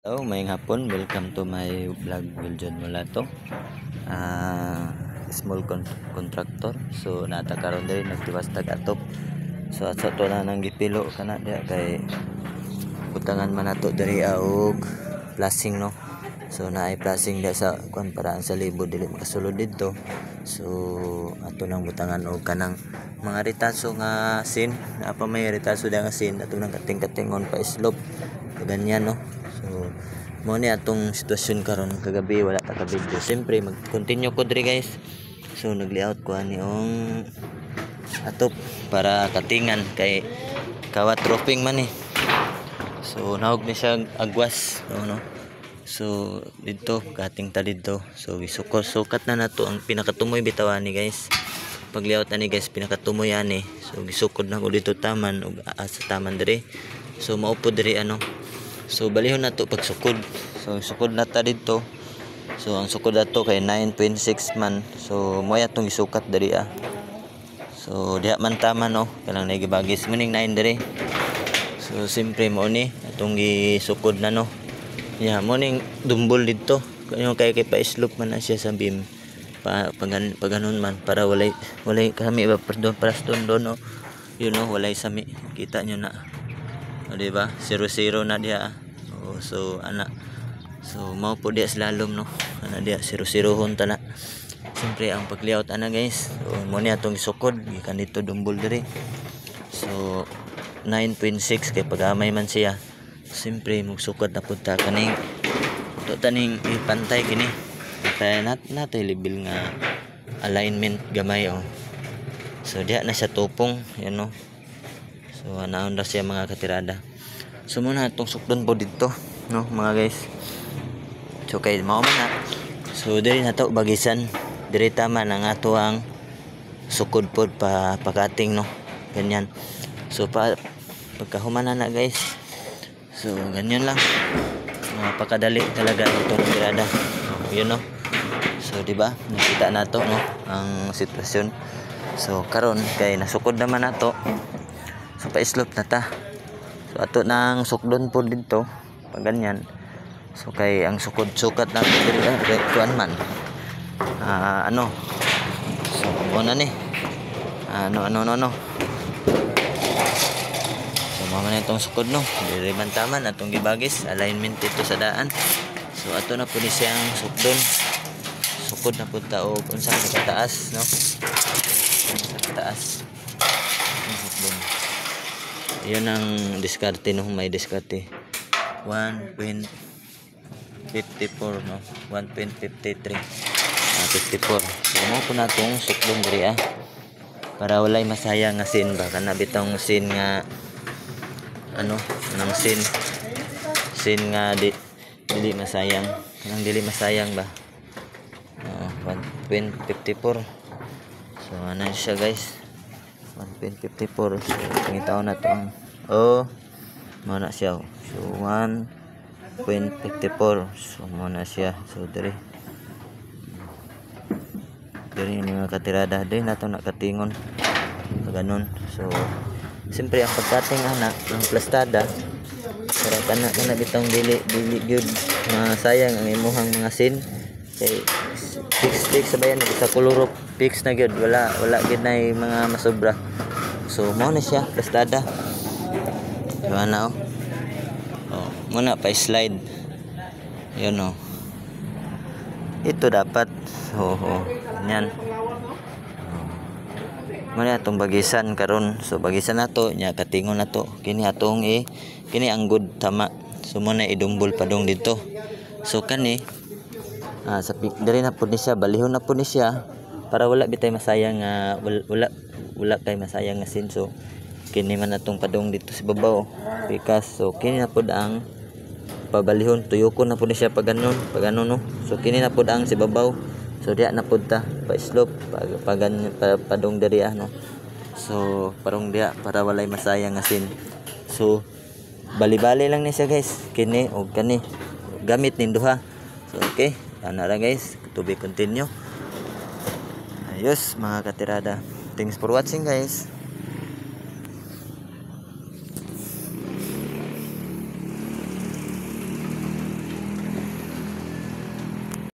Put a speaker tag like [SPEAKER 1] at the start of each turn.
[SPEAKER 1] Hello, mayong hapon. Welcome to my vlog, Wiljon Mulato. Small contractor. So nata karon diri nagtiwas tag atop. So at sa to na nang gipilo kana diha kay butangan man nato diri og flashing no. So naay flashing diha sa kuan para sa libo dili makasulod didto. So ato nang butangan og kanang mga retaso nga sin, na pa may retaso diha nga sin ato nang kating-katingon pa slope. Ganyan no. So mo ni atong sitwasyon karon kagabi wala ta ka video. Siyempre mag-continue ko diri guys. So nag-layout ko ani ong atop para katingan kay kawat roofing man ni. So nahog ni siya agwas no. So dito kating ta dito. So sukat na nato ang pinakatumoy bitawan ni guys. Pag layout ani guys pinakatumoy ani. So gisukod na ko dito taman ug sa taman diri. So maupo diri ano. So balihon na to pagsukod. So sukod na ta dito. So ang sukod nato kay 9.6 man. So mo atong isukat diri So diha man tama no. Kanang nagibagis muning 9 diri. So simpre mo ni atong gisukod na no. Yeah, mo ning dumbol dito. Kanyo kay pa slope man na siya sa beam. Paganon man para walay kami ba para doon no. You know walay sami. Kita nyo na. O diba? 0-0 na diha. So ana. So mao po diha slalom no. Ana diha 0-0 hon ta na. Siyempre ang pag-layout ana guys. So mo ni atong isukod gikan dito dumbol diri. So 9.6 kay pagamay man siya. Siyempre magsukod na pud ta kaning to taning ipantay kini. Patay natay level nga alignment gamay oh. So diha na siya tupong yan no. So anaon ra siya mga katirada. So muna itong sukdon po dito no mga guys. So kay mao man na. So diri na to bagisan. Diri tama ang ato ang sukod pod pakating no. Ganyan. So pagkahuman na guys. So ganyan lang. Napakadali talaga itong tirada. Yun no. So di ba? Nakita nato no ang sitwasyon. So karon kay nasukod naman nato. So pa-slope na ta. So ato nang sukdon po dito pag ganyan. So kay ang sukat na diri kay kuan man. Ano. So mo na ni. Ano. So mo man itong sukod no. Diri man taman atong gibagis alignment dito sa daan. So ato na po ni siyang sukdon. Sukod na po ta og unsa sa taas no. Sa taas. Sukdon. Yun ang diskarte no, may diskarte 1.54 no, 1.53 54. So mo po na itong suklong diri para walay masayang nga sin ba kana bitong sin nga ano nang sin nga dili masayang nang dili masayang ba 1.54. So ano siya guys 1.54. So pangitaw na to ang mo na siya. So 1.54. So mo na siya. So diri ni mga katirada din nato nakatingon ganun. So siyempre ang pagkating anak ng plastada para kana bitong dili gyud sayang ang imuhang mga sin kay fix sa bayan sa kolorop fix na gyud wala gyud na mga masobra. So mo na siya plastada. Diba na muna pa slide. Yun ito dapat ganyan. Muna atong bagisan karon. So bagisan nato nya katingon nato kini atong kini ang good tama. So muna idumbol padong dito. So kani sa diri na pud ni siya balihon na pud ni siya para wala bitay masayang wala kay masayang nga sin. So kini man atong padong dito sa babaw pikas. So kini na pud ang pabalihon tuyokon na pud ni siya pag ganon no. So kini na pud ang si babaw. So diha na pud ta pa slope padong diri no. So parong diha para walay masayang nga sin. So bali-bali lang ni siya guys kini og kani gamit nin duha. So okay ana ra guys to be continue. Ayos mga katirada. Thanks for watching guys.